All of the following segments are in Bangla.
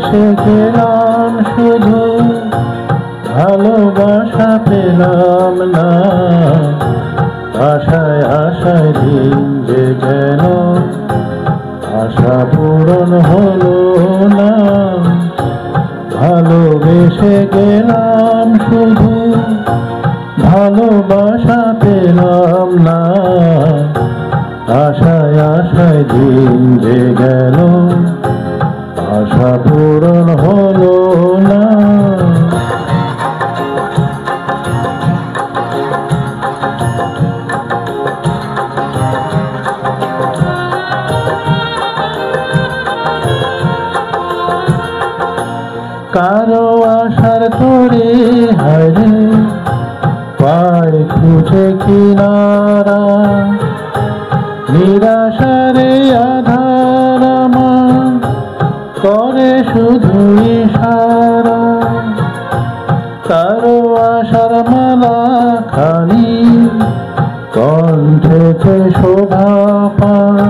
বেসে গেলাম শুধু ভালোবাসা পেলাম না। আশায় আশায় দিন যে গেল আশা পূরণ হলো না। ভালোবেসে গেলাম শুধু ভালোবাসা পেলাম না। আশায় আশায় দিন যে গেল আশা পূরণ হলো না। কারো আশার তোরে হারে পায় খুঁজে কিনারা। নিরাশারে আধার আমার করে শুধু ইশারা। কারো আশার মালা খানি কণ্ঠেতে শোভা পায়।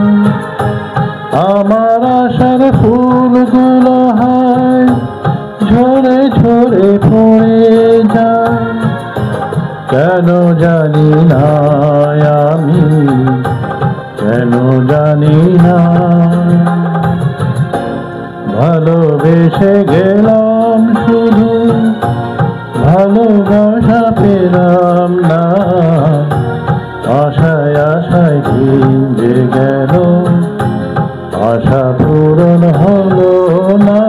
আমার আশার ফুলগুলো হয় ঝরে ঝরে পড়ে যায়। কেন জানি না আমি, কেন জানি না। ভালোবেসে গেলাম শুধু ভালোবাসা পেলাম না। আশায় আশায় দিন যে গেল আশা পূরণ হলো না।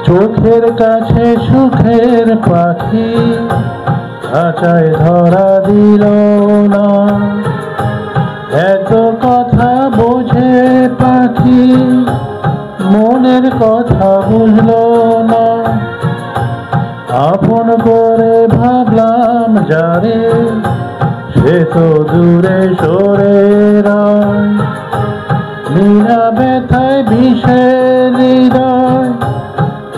চোখের কাছে সুখের পাখি খাঁচায় ধরা দিল না। এত কথা বোঝে পাখি মনের কথা বুঝলো না। আপন করে ভাবলাম যারে সে তো দূরে সরে রয়। বিনা ব্যথায় বিষে হৃদয়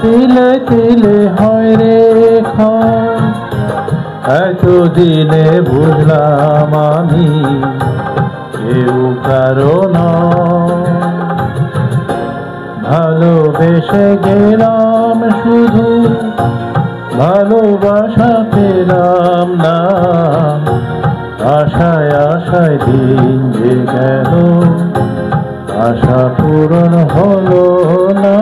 তিলে তিলে হয় রে ক্ষয়। এতদিনে বুঝলাম আমি কেউ কারো নয়। ভালোবেসে গেলাম শুধু ভালোবাসা পেলাম না। আশায় আশায় দিন যে গেল আশা পূরণ হলো না।